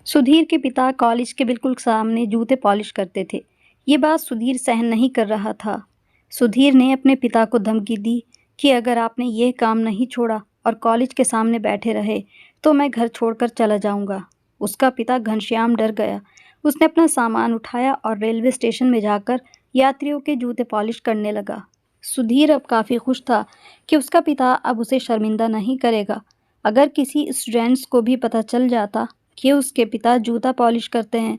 सुधीर के पिता कॉलेज के बिल्कुल सामने जूते पॉलिश करते थे। ये बात सुधीर सहन नहीं कर रहा था। सुधीर ने अपने पिता को धमकी दी कि अगर आपने ये काम नहीं छोड़ा और कॉलेज के सामने बैठे रहे तो मैं घर छोड़कर चला जाऊंगा। उसका पिता घनश्याम डर गया। उसने अपना सामान उठाया और रेलवे स्टेशन में जाकर यात्रियों के जूते पॉलिश करने लगा। सुधीर अब काफ़ी खुश था कि उसका पिता अब उसे शर्मिंदा नहीं करेगा। अगर किसी स्टूडेंट्स को भी पता चल जाता कि उसके पिता जूता पॉलिश करते हैं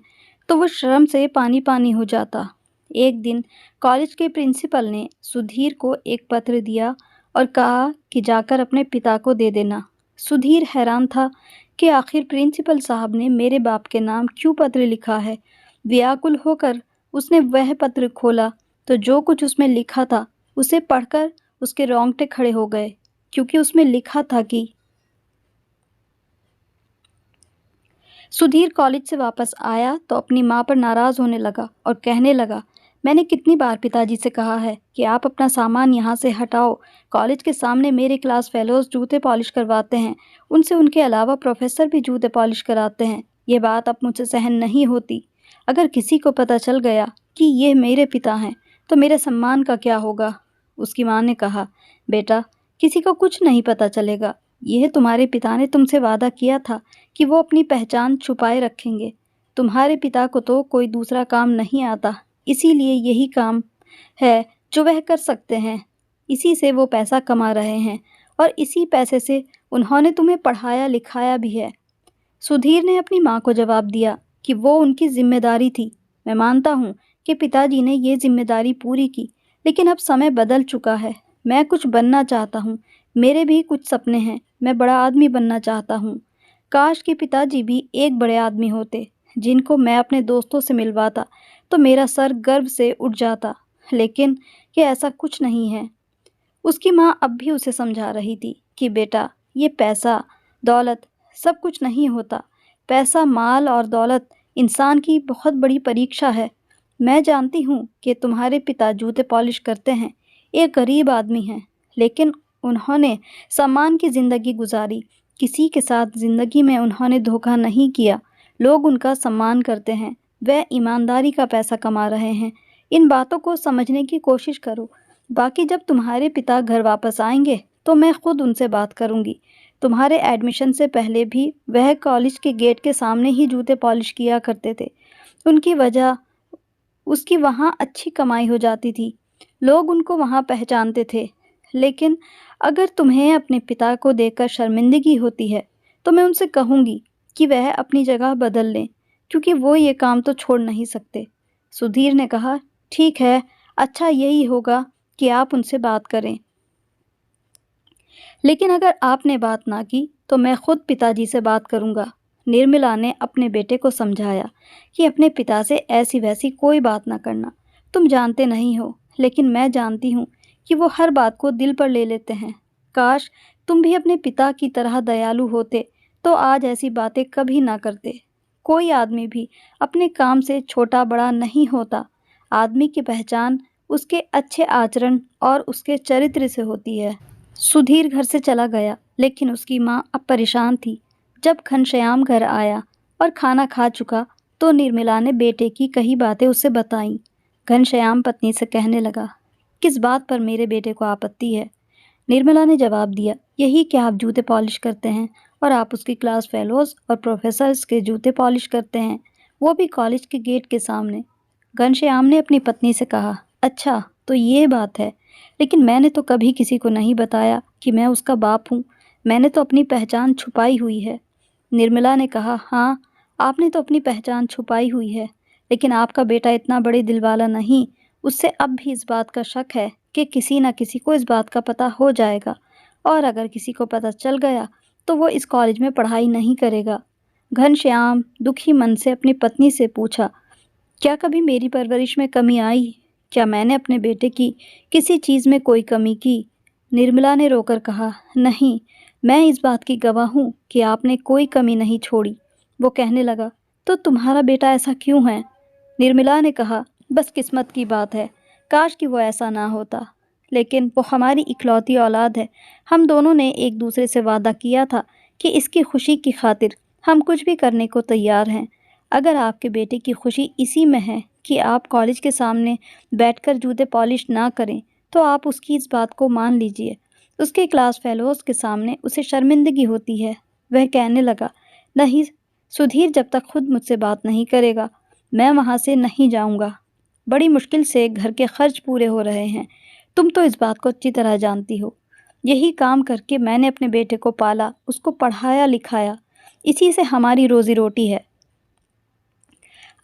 तो वो शर्म से पानी पानी हो जाता। एक दिन कॉलेज के प्रिंसिपल ने सुधीर को एक पत्र दिया और कहा कि जाकर अपने पिता को दे देना। सुधीर हैरान था कि आखिर प्रिंसिपल साहब ने मेरे बाप के नाम क्यों पत्र लिखा है। व्याकुल होकर उसने वह पत्र खोला तो जो कुछ उसमें लिखा था उसे पढ़कर उसके रोंगटे खड़े हो गए, क्योंकि उसमें लिखा था कि सुधीर कॉलेज से वापस आया तो अपनी माँ पर नाराज़ होने लगा और कहने लगा, मैंने कितनी बार पिताजी से कहा है कि आप अपना सामान यहाँ से हटाओ। कॉलेज के सामने मेरे क्लास फेलोज जूते पॉलिश करवाते हैं, उनसे उनके अलावा प्रोफेसर भी जूते पॉलिश कराते हैं। ये बात अब मुझसे सहन नहीं होती। अगर किसी को पता चल गया कि ये मेरे पिता हैं तो मेरे सम्मान का क्या होगा। उसकी माँ ने कहा, बेटा, किसी को कुछ नहीं पता चलेगा। यह तुम्हारे पिता ने तुमसे वादा किया था कि वो अपनी पहचान छुपाए रखेंगे। तुम्हारे पिता को तो कोई दूसरा काम नहीं आता, इसीलिए यही काम है जो वह कर सकते हैं। इसी से वो पैसा कमा रहे हैं और इसी पैसे से उन्होंने तुम्हें पढ़ाया लिखाया भी है। सुधीर ने अपनी माँ को जवाब दिया कि वो उनकी जिम्मेदारी थी। मैं मानता हूँ कि पिताजी ने ये जिम्मेदारी पूरी की, लेकिन अब समय बदल चुका है। मैं कुछ बनना चाहता हूँ। मेरे भी कुछ सपने हैं। मैं बड़ा आदमी बनना चाहता हूँ। काश कि पिताजी भी एक बड़े आदमी होते जिनको मैं अपने दोस्तों से मिलवाता तो मेरा सर गर्व से उठ जाता, लेकिन ये ऐसा कुछ नहीं है। उसकी माँ अब भी उसे समझा रही थी कि बेटा, ये पैसा दौलत सब कुछ नहीं होता। पैसा, माल और दौलत इंसान की बहुत बड़ी परीक्षा है। मैं जानती हूँ कि तुम्हारे पिता जूते पॉलिश करते हैं, एक गरीब आदमी हैं, लेकिन उन्होंने सम्मान की ज़िंदगी गुजारी। किसी के साथ ज़िंदगी में उन्होंने धोखा नहीं किया। लोग उनका सम्मान करते हैं। वह ईमानदारी का पैसा कमा रहे हैं। इन बातों को समझने की कोशिश करो। बाकी जब तुम्हारे पिता घर वापस आएंगे तो मैं खुद उनसे बात करूंगी। तुम्हारे एडमिशन से पहले भी वह कॉलेज के गेट के सामने ही जूते पॉलिश किया करते थे। उनकी वजह उसकी वहाँ अच्छी कमाई हो जाती थी। लोग उनको वहाँ पहचानते थे। लेकिन अगर तुम्हें अपने पिता को देखकर शर्मिंदगी होती है तो मैं उनसे कहूँगी कि वह अपनी जगह बदल लें, क्योंकि वो ये काम तो छोड़ नहीं सकते। सुधीर ने कहा, ठीक है, अच्छा यही होगा कि आप उनसे बात करें। लेकिन अगर आपने बात ना की तो मैं खुद पिताजी से बात करूँगा। निर्मला ने अपने बेटे को समझाया कि अपने पिता से ऐसी वैसी कोई बात ना करना। तुम जानते नहीं हो, लेकिन मैं जानती हूँ कि वो हर बात को दिल पर ले लेते हैं। काश तुम भी अपने पिता की तरह दयालु होते तो आज ऐसी बातें कभी ना करते। कोई आदमी भी अपने काम से छोटा बड़ा नहीं होता। आदमी की पहचान उसके अच्छे आचरण और उसके चरित्र से होती है। सुधीर घर से चला गया, लेकिन उसकी माँ अब परेशान थी। जब घनश्याम घर आया और खाना खा चुका तो निर्मला ने बेटे की कई बातें उसे बताईं। घनश्याम पत्नी से कहने लगा, किस बात पर मेरे बेटे को आपत्ति है। निर्मला ने जवाब दिया, यही कि आप जूते पॉलिश करते हैं और आप उसकी क्लास फेलोज और प्रोफेसर्स के जूते पॉलिश करते हैं, वो भी कॉलेज के गेट के सामने। घनश्याम ने अपनी पत्नी से कहा, अच्छा तो ये बात है, लेकिन मैंने तो कभी किसी को नहीं बताया कि मैं उसका बाप हूँ। मैंने तो अपनी पहचान छुपाई हुई है। निर्मला ने कहा, हाँ, आपने तो अपनी पहचान छुपाई हुई है, लेकिन आपका बेटा इतना बड़े दिल वाला नहीं। उससे अब भी इस बात का शक है कि किसी न किसी को इस बात का पता हो जाएगा, और अगर किसी को पता चल गया तो वो इस कॉलेज में पढ़ाई नहीं करेगा। घनश्याम दुखी मन से अपनी पत्नी से पूछा, क्या कभी मेरी परवरिश में कमी आई? क्या मैंने अपने बेटे की किसी चीज़ में कोई कमी की? निर्मला ने रोकर कहा, नहीं, मैं इस बात की गवाह हूँ कि आपने कोई कमी नहीं छोड़ी। वो कहने लगा, तो तुम्हारा बेटा ऐसा क्यों है? निर्मला ने कहा, बस किस्मत की बात है। काश कि वो ऐसा ना होता, लेकिन वो हमारी इकलौती औलाद है। हम दोनों ने एक दूसरे से वादा किया था कि इसकी खुशी की खातिर हम कुछ भी करने को तैयार हैं। अगर आपके बेटे की खुशी इसी में है कि आप कॉलेज के सामने बैठकर जूते पॉलिश ना करें, तो आप उसकी इस बात को मान लीजिए। उसके क्लास फेलोज़ के सामने उसे शर्मिंदगी होती है। वह कहने लगा, नहीं, सुधीर जब तक खुद मुझसे बात नहीं करेगा, मैं वहाँ से नहीं जाऊँगा। बड़ी मुश्किल से घर के खर्च पूरे हो रहे हैं। तुम तो इस बात को अच्छी तरह जानती हो। यही काम करके मैंने अपने बेटे को पाला, उसको पढ़ाया लिखाया। इसी से हमारी रोज़ी रोटी है।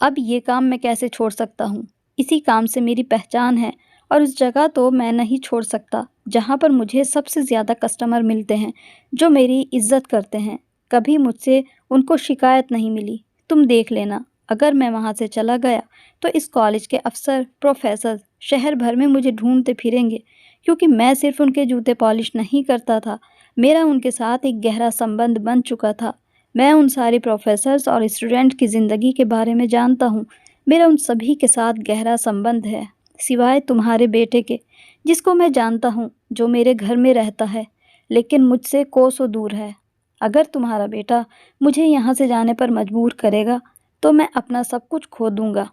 अब ये काम मैं कैसे छोड़ सकता हूँ? इसी काम से मेरी पहचान है और उस जगह तो मैं नहीं छोड़ सकता जहाँ पर मुझे सबसे ज़्यादा कस्टमर मिलते हैं, जो मेरी इज़्ज़त करते हैं। कभी मुझसे उनको शिकायत नहीं मिली। तुम देख लेना, अगर मैं वहाँ से चला गया तो इस कॉलेज के अफ़सर, प्रोफ़ेसर शहर भर में मुझे ढूँढते फिरेंगे, क्योंकि मैं सिर्फ़ उनके जूते पॉलिश नहीं करता था, मेरा उनके साथ एक गहरा संबंध बन चुका था। मैं उन सारे प्रोफ़ेसर्स और स्टूडेंट की ज़िंदगी के बारे में जानता हूँ। मेरा उन सभी के साथ गहरा संबंध है, सिवाय तुम्हारे बेटे के, जिसको मैं जानता हूँ, जो मेरे घर में रहता है, लेकिन मुझसे कोसों दूर है। अगर तुम्हारा बेटा मुझे यहाँ से जाने पर मजबूर करेगा, तो मैं अपना सब कुछ खो दूँगा।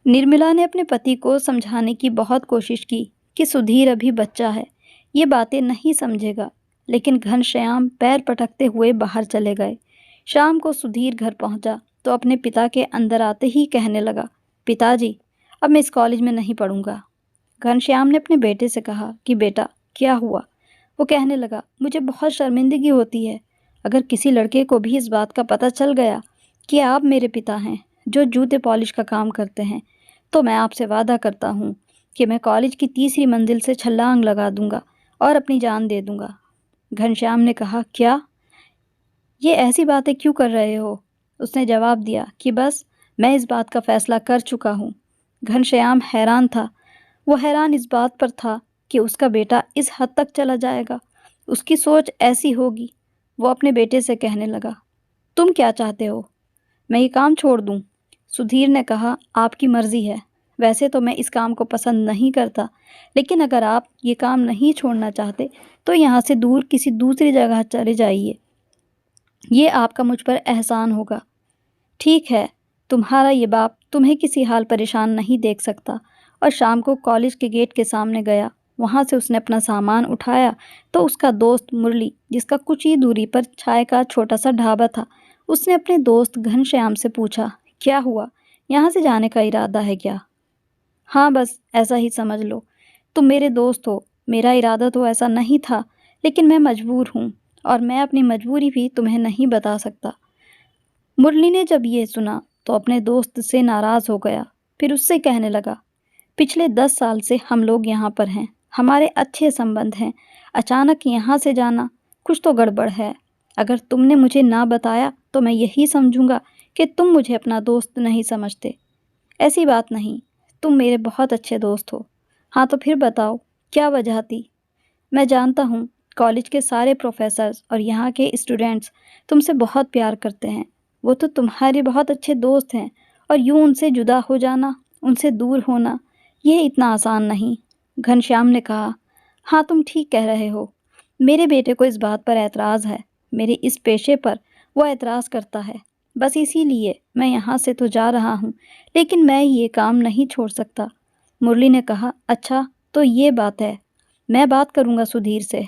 निर्मला ने अपने पति को समझाने की बहुत कोशिश की कि सुधीर अभी बच्चा है, ये बातें नहीं समझेगा, लेकिन घनश्याम पैर पटकते हुए बाहर चले गए। शाम को सुधीर घर पहुंचा तो अपने पिता के अंदर आते ही कहने लगा, पिताजी, अब मैं इस कॉलेज में नहीं पढ़ूंगा। घनश्याम ने अपने बेटे से कहा कि बेटा, क्या हुआ? वो कहने लगा, मुझे बहुत शर्मिंदगी होती है। अगर किसी लड़के को भी इस बात का पता चल गया कि आप मेरे पिता हैं, जो जूते पॉलिश का काम करते हैं, तो मैं आपसे वादा करता हूँ कि मैं कॉलेज की तीसरी मंजिल से छलांग लगा दूंगा और अपनी जान दे दूंगा। घनश्याम ने कहा, क्या? ये ऐसी बातें क्यों कर रहे हो? उसने जवाब दिया कि बस, मैं इस बात का फैसला कर चुका हूँ। घनश्याम हैरान था। वो हैरान इस बात पर था कि उसका बेटा इस हद तक चला जाएगा, उसकी सोच ऐसी होगी। वो अपने बेटे से कहने लगा, तुम क्या चाहते हो? मैं ये काम छोड़ दूँ? सुधीर ने कहा, आपकी मर्ज़ी है। वैसे तो मैं इस काम को पसंद नहीं करता, लेकिन अगर आप ये काम नहीं छोड़ना चाहते, तो यहाँ से दूर किसी दूसरी जगह चले जाइए। ये आपका मुझ पर एहसान होगा। ठीक है, तुम्हारा ये बाप तुम्हें किसी हाल परेशान नहीं देख सकता। और शाम को कॉलेज के गेट के सामने गया। वहाँ से उसने अपना सामान उठाया तो उसका दोस्त मुरली, जिसका कुछ ही दूरी पर चाय का छोटा सा ढाबा था, उसने अपने दोस्त घनश्याम से पूछा, क्या हुआ? यहाँ से जाने का इरादा है क्या? हाँ, बस ऐसा ही समझ लो। तुम मेरे दोस्त हो, मेरा इरादा तो ऐसा नहीं था, लेकिन मैं मजबूर हूँ और मैं अपनी मजबूरी भी तुम्हें नहीं बता सकता। मुरली ने जब ये सुना तो अपने दोस्त से नाराज़ हो गया। फिर उससे कहने लगा, पिछले 10 साल से हम लोग यहाँ पर हैं, हमारे अच्छे संबंध हैं। अचानक यहाँ से जाना, कुछ तो गड़बड़ है। अगर तुमने मुझे ना बताया तो मैं यही समझूंगा कि तुम मुझे अपना दोस्त नहीं समझते। ऐसी बात नहीं, तुम मेरे बहुत अच्छे दोस्त हो। हाँ, तो फिर बताओ, क्या वजह थी? मैं जानता हूँ, कॉलेज के सारे प्रोफेसर्स और यहाँ के स्टूडेंट्स तुमसे बहुत प्यार करते हैं। वो तो तुम्हारे बहुत अच्छे दोस्त हैं, और यूँ उनसे जुदा हो जाना, उनसे दूर होना, यह इतना आसान नहीं। घनश्याम ने कहा, हाँ, तुम ठीक कह रहे हो। मेरे बेटे को इस बात पर एतराज़ है, मेरे इस पेशे पर वो एतराज़ करता है। बस इसीलिए मैं यहाँ से तो जा रहा हूँ, लेकिन मैं ये काम नहीं छोड़ सकता। मुरली ने कहा, अच्छा, तो ये बात है। मैं बात करूंगा सुधीर से।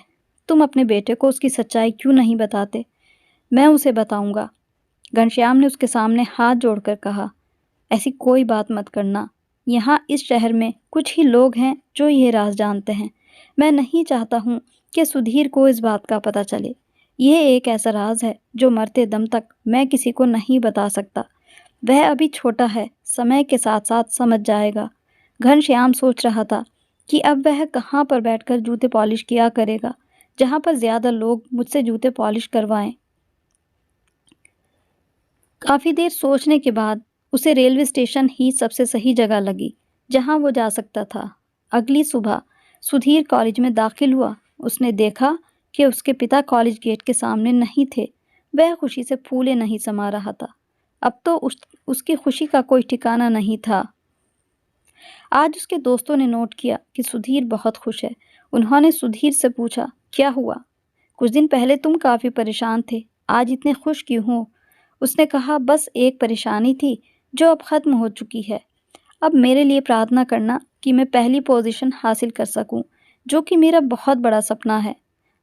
तुम अपने बेटे को उसकी सच्चाई क्यों नहीं बताते? मैं उसे बताऊंगा। घनश्याम ने उसके सामने हाथ जोड़कर कहा, ऐसी कोई बात मत करना। यहाँ इस शहर में कुछ ही लोग हैं जो ये राज जानते हैं। मैं नहीं चाहता हूँ कि सुधीर को इस बात का पता चले। ये एक ऐसा राज है जो मरते दम तक मैं किसी को नहीं बता सकता। वह अभी छोटा है, समय के साथ साथ समझ जाएगा। घनश्याम सोच रहा था कि अब वह कहाँ पर बैठकर जूते पॉलिश किया करेगा, जहाँ पर ज़्यादा लोग मुझसे जूते पॉलिश करवाएं। काफ़ी देर सोचने के बाद उसे रेलवे स्टेशन ही सबसे सही जगह लगी, जहाँ वो जा सकता था। अगली सुबह सुधीर कॉलेज में दाखिल हुआ। उसने देखा कि उसके पिता कॉलेज गेट के सामने नहीं थे। वह खुशी से फूले नहीं समा रहा था। अब तो उसकी खुशी का कोई ठिकाना नहीं था। आज उसके दोस्तों ने नोट किया कि सुधीर बहुत खुश है। उन्होंने सुधीर से पूछा, क्या हुआ? कुछ दिन पहले तुम काफ़ी परेशान थे, आज इतने खुश क्यों हो? उसने कहा, बस एक परेशानी थी जो अब ख़त्म हो चुकी है। अब मेरे लिए प्रार्थना करना कि मैं पहली पोजीशन हासिल कर सकूं, जो कि मेरा बहुत बड़ा सपना है।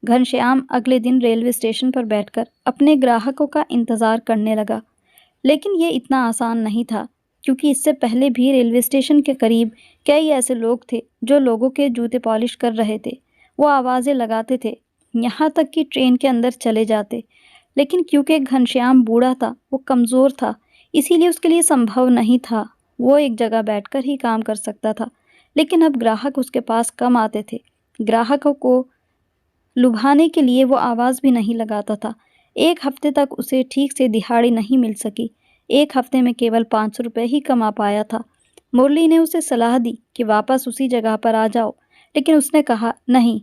घनश्याम अगले दिन रेलवे स्टेशन पर बैठकर अपने ग्राहकों का इंतज़ार करने लगा। लेकिन ये इतना आसान नहीं था, क्योंकि इससे पहले भी रेलवे स्टेशन के करीब कई ऐसे लोग थे जो लोगों के जूते पॉलिश कर रहे थे। वो आवाज़ें लगाते थे, यहाँ तक कि ट्रेन के अंदर चले जाते। लेकिन क्योंकि घनश्याम बूढ़ा था, वो कमज़ोर था, इसीलिए उसके लिए संभव नहीं था। वो एक जगह बैठकर ही काम कर सकता था। लेकिन अब ग्राहक उसके पास कम आते थे। ग्राहकों को लुभाने के लिए वो आवाज़ भी नहीं लगाता था। एक हफ्ते तक उसे ठीक से दिहाड़ी नहीं मिल सकी। एक हफ्ते में केवल 500 रुपये ही कमा पाया था। मुरली ने उसे सलाह दी कि वापस उसी जगह पर आ जाओ, लेकिन उसने कहा, नहीं,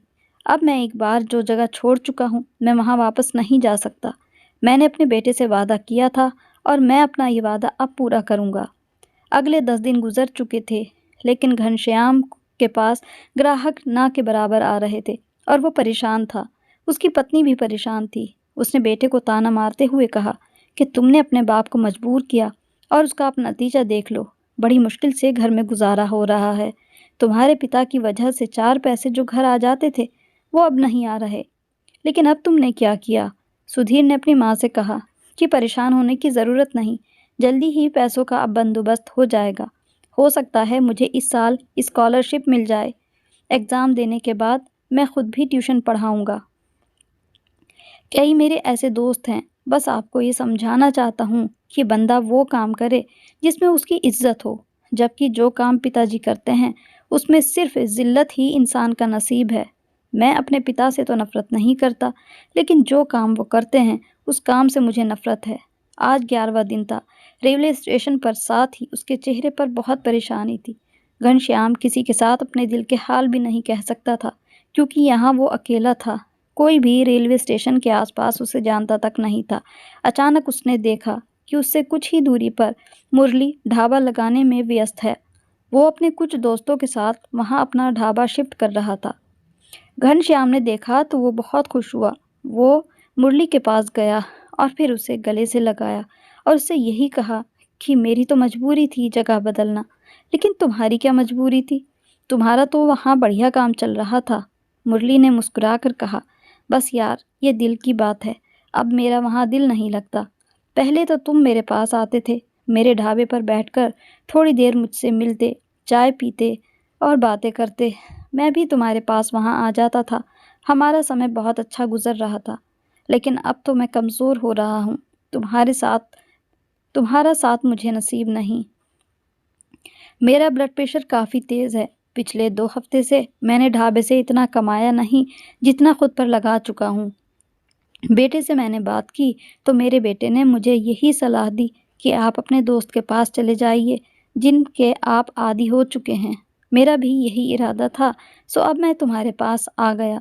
अब मैं एक बार जो जगह छोड़ चुका हूँ, मैं वहाँ वापस नहीं जा सकता। मैंने अपने बेटे से वादा किया था और मैं अपना ये वादा अब पूरा करूँगा। अगले 10 दिन गुजर चुके थे, लेकिन घनश्याम के पास ग्राहक ना के बराबर आ रहे थे और वो परेशान था। उसकी पत्नी भी परेशान थी। उसने बेटे को ताना मारते हुए कहा कि तुमने अपने बाप को मजबूर किया और उसका अब नतीजा देख लो। बड़ी मुश्किल से घर में गुजारा हो रहा है। तुम्हारे पिता की वजह से 4 पैसे जो घर आ जाते थे, वो अब नहीं आ रहे। लेकिन अब तुमने क्या किया? सुधीर ने अपनी माँ से कहा कि परेशान होने की ज़रूरत नहीं, जल्दी ही पैसों का अब बंदोबस्त हो जाएगा। हो सकता है मुझे इस साल स्कॉलरशिप मिल जाए। एग्ज़ाम देने के बाद मैं खुद भी ट्यूशन पढ़ाऊँगा। कई मेरे ऐसे दोस्त हैं। बस आपको ये समझाना चाहता हूँ कि बंदा वो काम करे जिसमें उसकी इज्जत हो, जबकि जो काम पिताजी करते हैं उसमें सिर्फ ज़िल्लत ही इंसान का नसीब है। मैं अपने पिता से तो नफ़रत नहीं करता, लेकिन जो काम वो करते हैं उस काम से मुझे नफ़रत है। आज 11वां दिन था। रेलवे स्टेशन पर, साथ ही उसके चेहरे पर बहुत परेशानी थी। घनश्याम किसी के साथ अपने दिल के हाल भी नहीं कह सकता था, क्योंकि यहाँ वो अकेला था। कोई भी रेलवे स्टेशन के आसपास उसे जानता तक नहीं था। अचानक उसने देखा कि उससे कुछ ही दूरी पर मुरली ढाबा लगाने में व्यस्त है। वो अपने कुछ दोस्तों के साथ वहाँ अपना ढाबा शिफ्ट कर रहा था। घनश्याम ने देखा तो वो बहुत खुश हुआ। वो मुरली के पास गया और फिर उसे गले से लगाया और उससे यही कहा कि मेरी तो मजबूरी थी जगह बदलना, लेकिन तुम्हारी क्या मजबूरी थी? तुम्हारा तो वहाँ बढ़िया काम चल रहा था। मुरली ने मुस्कुरा कर कहा, बस यार, ये दिल की बात है। अब मेरा वहाँ दिल नहीं लगता। पहले तो तुम मेरे पास आते थे, मेरे ढाबे पर बैठकर थोड़ी देर मुझसे मिलते, चाय पीते और बातें करते। मैं भी तुम्हारे पास वहाँ आ जाता था। हमारा समय बहुत अच्छा गुजर रहा था। लेकिन अब तो मैं कमज़ोर हो रहा हूँ। तुम्हारा साथ मुझे नसीब नहीं। मेरा ब्लड प्रेशर काफ़ी तेज़ है। पिछले 2 हफ्ते से मैंने ढाबे से इतना कमाया नहीं जितना खुद पर लगा चुका हूँ। बेटे से मैंने बात की तो मेरे बेटे ने मुझे यही सलाह दी कि आप अपने दोस्त के पास चले जाइए, जिनके आप आदी हो चुके हैं। मेरा भी यही इरादा था, सो अब मैं तुम्हारे पास आ गया।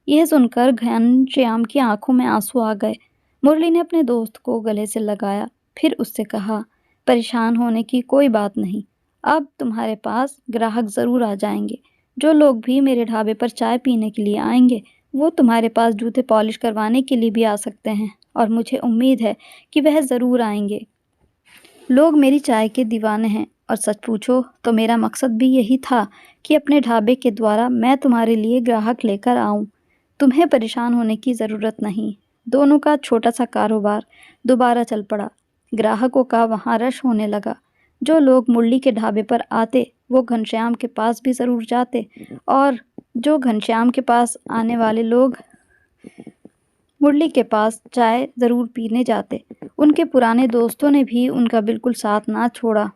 यह सुनकर घनश्याम की आंखों में आंसू आ गए। मुरली ने अपने दोस्त को गले से लगाया, फिर उससे कहा, परेशान होने की कोई बात नहीं। अब तुम्हारे पास ग्राहक ज़रूर आ जाएंगे। जो लोग भी मेरे ढाबे पर चाय पीने के लिए आएंगे, वो तुम्हारे पास जूते पॉलिश करवाने के लिए भी आ सकते हैं, और मुझे उम्मीद है कि वह ज़रूर आएंगे। लोग मेरी चाय के दीवाने हैं, और सच पूछो तो मेरा मकसद भी यही था कि अपने ढाबे के द्वारा मैं तुम्हारे लिए ग्राहक लेकर आऊँ। तुम्हें परेशान होने की ज़रूरत नहीं। दोनों का छोटा सा कारोबार दोबारा चल पड़ा। ग्राहकों का वहाँ रश होने लगा। जो लोग मुरली के ढाबे पर आते वो घनश्याम के पास भी ज़रूर जाते, और जो घनश्याम के पास आने वाले लोग मुरली के पास चाय ज़रूर पीने जाते। उनके पुराने दोस्तों ने भी उनका बिल्कुल साथ ना छोड़ा।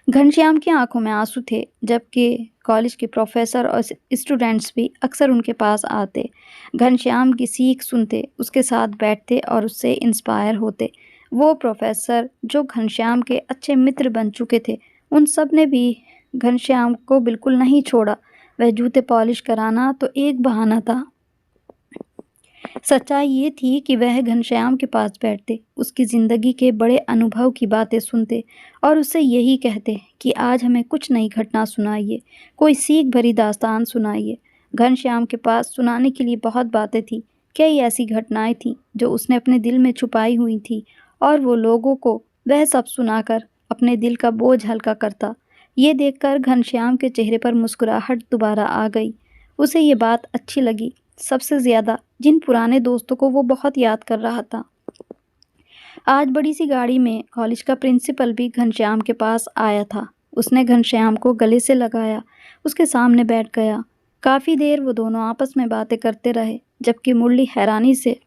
घनश्याम की आंखों में आंसू थे, जबकि कॉलेज के प्रोफेसर और स्टूडेंट्स भी अक्सर उनके पास आते, घनश्याम की सीख सुनते, उसके साथ बैठते और उससे इंस्पायर होते। वो प्रोफेसर जो घनश्याम के अच्छे मित्र बन चुके थे, उन सब ने भी घनश्याम को बिल्कुल नहीं छोड़ा। वह जूते पॉलिश कराना तो एक बहाना था। सच्चाई ये थी कि वह घनश्याम के पास बैठते, उसकी ज़िंदगी के बड़े अनुभव की बातें सुनते और उससे यही कहते कि आज हमें कुछ नई घटना सुनाइए, कोई सीख भरी दास्तान सुनाइए। घनश्याम के पास सुनाने के लिए बहुत बातें थी, कई ऐसी घटनाएं थीं जो उसने अपने दिल में छुपाई हुई थी और वो लोगों को वह सब सुनाकर अपने दिल का बोझ हल्का करता। ये देखकर घनश्याम के चेहरे पर मुस्कुराहट दोबारा आ गई। उसे ये बात अच्छी लगी, सबसे ज़्यादा जिन पुराने दोस्तों को वो बहुत याद कर रहा था। आज बड़ी सी गाड़ी में कॉलेज का प्रिंसिपल भी घनश्याम के पास आया था। उसने घनश्याम को गले से लगाया, उसके सामने बैठ गया। काफ़ी देर वो दोनों आपस में बातें करते रहे, जबकि मुरली हैरानी से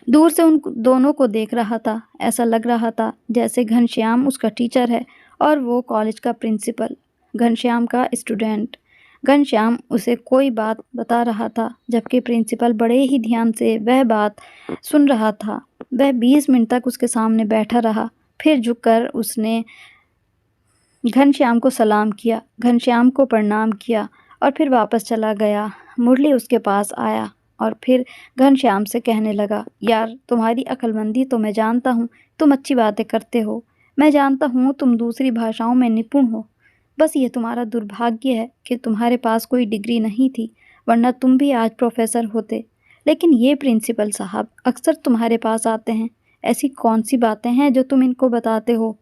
दूर से उन दोनों को देख रहा था। ऐसा लग रहा था जैसे घनश्याम उसका टीचर है और वो कॉलेज का प्रिंसिपल, घनश्याम का स्टूडेंट। घनश्याम उसे कोई बात बता रहा था, जबकि प्रिंसिपल बड़े ही ध्यान से वह बात सुन रहा था। वह 20 मिनट तक उसके सामने बैठा रहा, फिर झुककर उसने घनश्याम को सलाम किया, घनश्याम को प्रणाम किया और फिर वापस चला गया। मुरली उसके पास आया और फिर घनश्याम से कहने लगा, यार तुम्हारी अक्लमंदी तो मैं जानता हूँ, तुम अच्छी बातें करते हो। मैं जानता हूँ तुम दूसरी भाषाओं में निपुण हो। बस ये तुम्हारा दुर्भाग्य है कि तुम्हारे पास कोई डिग्री नहीं थी, वरना तुम भी आज प्रोफेसर होते। लेकिन ये प्रिंसिपल साहब अक्सर तुम्हारे पास आते हैं। ऐसी कौन सी बातें हैं जो तुम इनको बताते हो?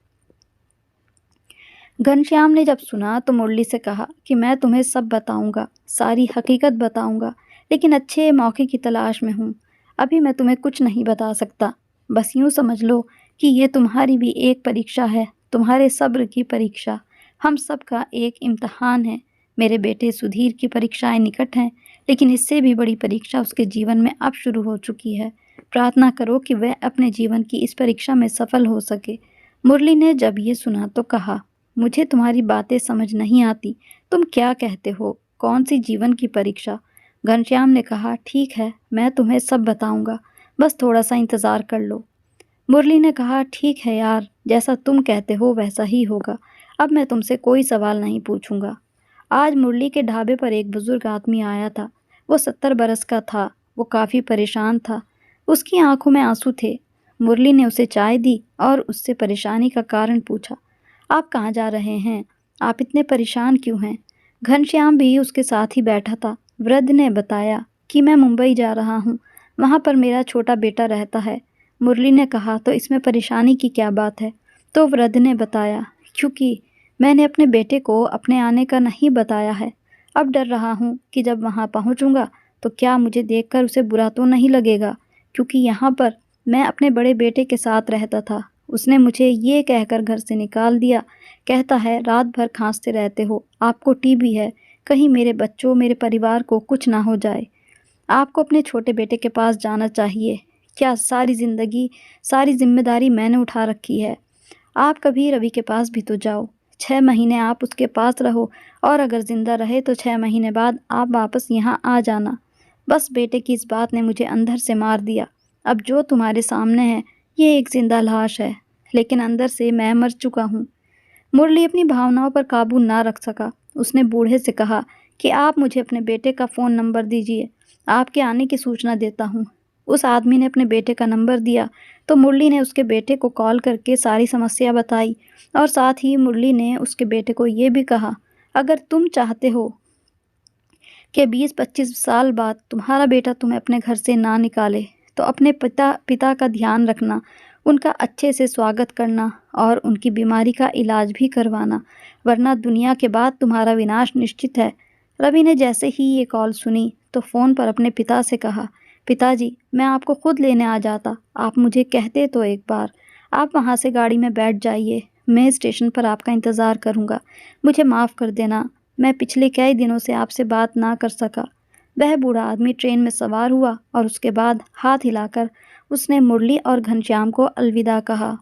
घनश्याम ने जब सुना तो मुरली से कहा कि मैं तुम्हें सब बताऊंगा, सारी हकीकत बताऊंगा, लेकिन अच्छे मौके की तलाश में हूँ। अभी मैं तुम्हें कुछ नहीं बता सकता। बस यूँ समझ लो कि ये तुम्हारी भी एक परीक्षा है, तुम्हारे सब्र की परीक्षा। हम सब का एक इम्तहान है। मेरे बेटे सुधीर की परीक्षाएं निकट हैं, लेकिन इससे भी बड़ी परीक्षा उसके जीवन में अब शुरू हो चुकी है। प्रार्थना करो कि वह अपने जीवन की इस परीक्षा में सफल हो सके। मुरली ने जब ये सुना तो कहा, मुझे तुम्हारी बातें समझ नहीं आती। तुम क्या कहते हो? कौन सी जीवन की परीक्षा? घनश्याम ने कहा, ठीक है, मैं तुम्हें सब बताऊंगा, बस थोड़ा सा इंतज़ार कर लो। मुरली ने कहा, ठीक है यार, जैसा तुम कहते हो वैसा ही होगा। अब मैं तुमसे कोई सवाल नहीं पूछूंगा। आज मुरली के ढाबे पर एक बुजुर्ग आदमी आया था। वो 70 बरस का था। वो काफ़ी परेशान था। उसकी आंखों में आंसू थे। मुरली ने उसे चाय दी और उससे परेशानी का कारण पूछा। आप कहाँ जा रहे हैं? आप इतने परेशान क्यों हैं? घनश्याम भी उसके साथ ही बैठा था। वृद्ध ने बताया कि मैं मुंबई जा रहा हूँ, वहाँ पर मेरा छोटा बेटा रहता है। मुरली ने कहा, तो इसमें परेशानी की क्या बात है? तो वृद्ध ने बताया, क्योंकि मैंने अपने बेटे को अपने आने का नहीं बताया है। अब डर रहा हूँ कि जब वहाँ पहुँचूँगा तो क्या मुझे देखकर उसे बुरा तो नहीं लगेगा, क्योंकि यहाँ पर मैं अपने बड़े बेटे के साथ रहता था। उसने मुझे ये कहकर घर से निकाल दिया। कहता है, रात भर खांसते रहते हो, आपको टीबी है, कहीं मेरे बच्चों, मेरे परिवार को कुछ ना हो जाए। आपको अपने छोटे बेटे के पास जाना चाहिए। क्या सारी ज़िंदगी, सारी जिम्मेदारी मैंने उठा रखी है। आप कभी रवि के पास भी तो जाओ। 6 महीने आप उसके पास रहो और अगर ज़िंदा रहे तो 6 महीने बाद आप वापस यहाँ आ जाना। बस बेटे की इस बात ने मुझे अंदर से मार दिया। अब जो तुम्हारे सामने है ये एक जिंदा लाश है, लेकिन अंदर से मैं मर चुका हूँ। मुरली अपनी भावनाओं पर काबू ना रख सका। उसने बूढ़े से कहा कि आप मुझे अपने बेटे का फ़ोन नंबर दीजिए, आपके आने की सूचना देता हूँ। उस आदमी ने अपने बेटे का नंबर दिया तो मुरली ने उसके बेटे को कॉल करके सारी समस्या बताई और साथ ही मुरली ने उसके बेटे को ये भी कहा, अगर तुम चाहते हो कि 20-25 साल बाद तुम्हारा बेटा तुम्हें अपने घर से ना निकाले, तो अपने पिता का ध्यान रखना, उनका अच्छे से स्वागत करना और उनकी बीमारी का इलाज भी करवाना, वरना दुनिया के बाद तुम्हारा विनाश निश्चित है। रवि ने जैसे ही ये कॉल सुनी तो फ़ोन पर अपने पिता से कहा, पिताजी, मैं आपको खुद लेने आ जाता, आप मुझे कहते तो एक बार। आप वहाँ से गाड़ी में बैठ जाइए, मैं स्टेशन पर आपका इंतज़ार करूँगा। मुझे माफ़ कर देना, मैं पिछले कई दिनों से आपसे बात ना कर सका। वह बूढ़ा आदमी ट्रेन में सवार हुआ और उसके बाद हाथ हिलाकर उसने मुरली और घनश्याम को अलविदा कहा।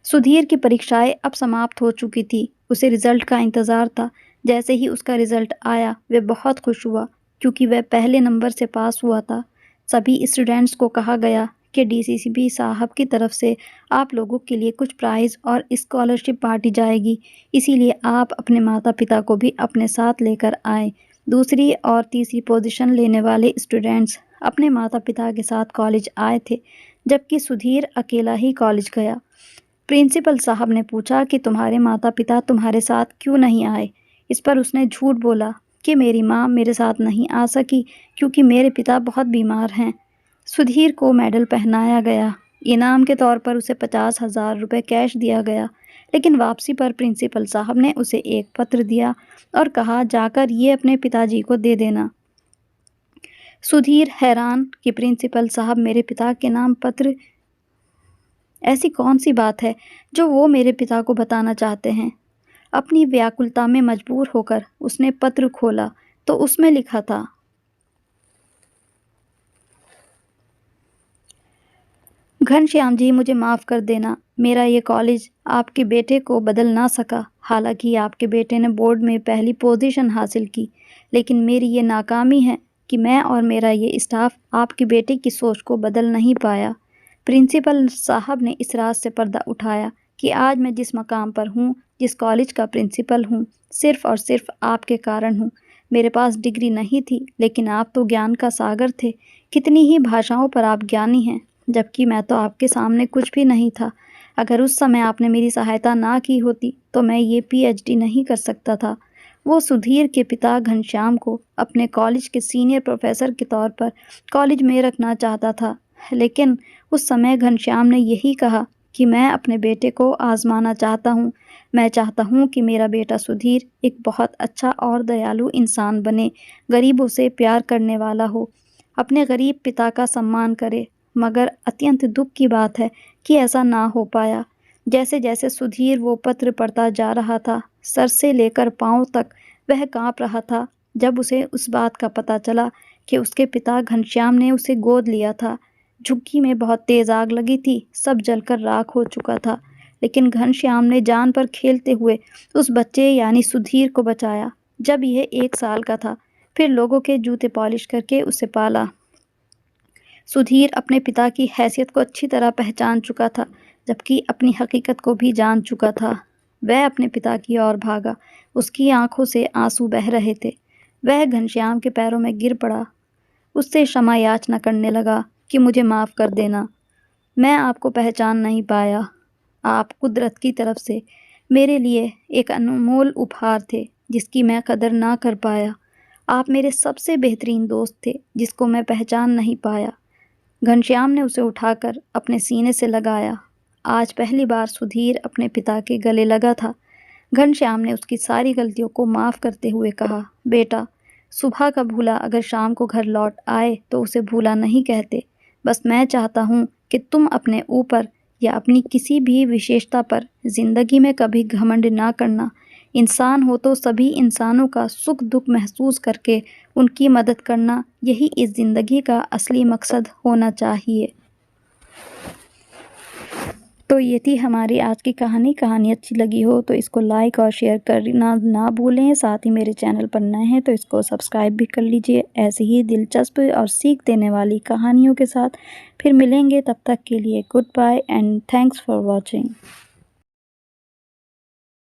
सुधीर की परीक्षाएं अब समाप्त हो चुकी थी। उसे रिजल्ट का इंतज़ार था। जैसे ही उसका रिजल्ट आया वह बहुत खुश हुआ, क्योंकि वह पहले नंबर से पास हुआ था। सभी स्टूडेंट्स को कहा गया कि डीसीसीबी साहब की तरफ से आप लोगों के लिए कुछ प्राइज़ और स्कॉलरशिप बांटी जाएगी, इसीलिए आप अपने माता पिता को भी अपने साथ लेकर आए। दूसरी और तीसरी पोजीशन लेने वाले स्टूडेंट्स अपने माता पिता के साथ कॉलेज आए थे, जबकि सुधीर अकेला ही कॉलेज गया। प्रिंसिपल साहब ने पूछा कि तुम्हारे माता पिता तुम्हारे साथ क्यों नहीं आए। इस पर उसने झूठ बोला। कि मेरी माँ मेरे साथ नहीं आ सकी क्योंकि मेरे पिता बहुत बीमार हैं। सुधीर को मेडल पहनाया गया। इनाम के तौर पर उसे 50,000 रुपये कैश दिया गया, लेकिन वापसी पर प्रिंसिपल साहब ने उसे एक पत्र दिया और कहा, जाकर ये अपने पिताजी को दे देना। सुधीर हैरान कि प्रिंसिपल साहब मेरे पिता के नाम पत्र, ऐसी कौन सी बात है जो वो मेरे पिता को बताना चाहते हैं। अपनी व्याकुलता में मजबूर होकर उसने पत्र खोला तो उसमें लिखा था, घनश्याम जी, मुझे माफ़ कर देना। मेरा ये कॉलेज आपके बेटे को बदल ना सका। हालांकि आपके बेटे ने बोर्ड में पहली पोजीशन हासिल की, लेकिन मेरी ये नाकामी है कि मैं और मेरा ये स्टाफ आपके बेटे की सोच को बदल नहीं पाया। प्रिंसिपल साहब ने इस रात से पर्दा उठाया कि आज मैं जिस मकाम पर हूँ, जिस कॉलेज का प्रिंसिपल हूँ, सिर्फ़ और सिर्फ आपके कारण हूँ। मेरे पास डिग्री नहीं थी, लेकिन आप तो ज्ञान का सागर थे। कितनी ही भाषाओं पर आप ज्ञानी हैं, जबकि मैं तो आपके सामने कुछ भी नहीं था। अगर उस समय आपने मेरी सहायता ना की होती तो मैं ये पीएचडी नहीं कर सकता था। वो सुधीर के पिता घनश्याम को अपने कॉलेज के सीनियर प्रोफेसर के तौर पर कॉलेज में रखना चाहता था, लेकिन उस समय घनश्याम ने यही कहा कि मैं अपने बेटे को आजमाना चाहता हूँ। मैं चाहता हूँ कि मेरा बेटा सुधीर एक बहुत अच्छा और दयालु इंसान बने, गरीबों से प्यार करने वाला हो, अपने गरीब पिता का सम्मान करे। मगर अत्यंत दुख की बात है कि ऐसा ना हो पाया। जैसे जैसे सुधीर वो पत्र पढ़ता जा रहा था, सर से लेकर पाँव तक वह काँप रहा था। जब उसे उस बात का पता चला कि उसके पिता घनश्याम ने उसे गोद लिया था, झुग्गी में बहुत तेज़ आग लगी थी, सब जलकर राख हो चुका था। लेकिन घनश्याम ने जान पर खेलते हुए उस बच्चे यानी सुधीर को बचाया। जब यह 1 साल का था, फिर लोगों के जूते पॉलिश करके उसे पाला। सुधीर अपने पिता की हैसियत को अच्छी तरह पहचान चुका था, जबकि अपनी हकीकत को भी जान चुका था। वह अपने पिता की ओर भागा। उसकी आंखों से आंसू बह रहे थे। वह घनश्याम के पैरों में गिर पड़ा, उससे क्षमा याचना करने लगा कि मुझे माफ़ कर देना। मैं आपको पहचान नहीं पाया। आप कुदरत की तरफ से मेरे लिए एक अनमोल उपहार थे, जिसकी मैं कदर ना कर पाया। आप मेरे सबसे बेहतरीन दोस्त थे, जिसको मैं पहचान नहीं पाया। घनश्याम ने उसे उठाकर अपने सीने से लगाया। आज पहली बार सुधीर अपने पिता के गले लगा था। घनश्याम ने उसकी सारी गलतियों को माफ़ करते हुए कहा, बेटा, सुबह का भूला अगर शाम को घर लौट आए तो उसे भूला नहीं कहते। बस मैं चाहता हूँ कि तुम अपने ऊपर या अपनी किसी भी विशेषता पर ज़िंदगी में कभी घमंड ना करना। इंसान हो तो सभी इंसानों का सुख दुख महसूस करके उनकी मदद करना, यही इस ज़िंदगी का असली मकसद होना चाहिए। तो ये थी हमारी आज की कहानी। कहानी अच्छी लगी हो तो इसको लाइक और शेयर करना ना भूलें। साथ ही मेरे चैनल पर नए हैं तो इसको सब्सक्राइब भी कर लीजिए। ऐसे ही दिलचस्प और सीख देने वाली कहानियों के साथ फिर मिलेंगे। तब तक के लिए goodbye and thanks for watching.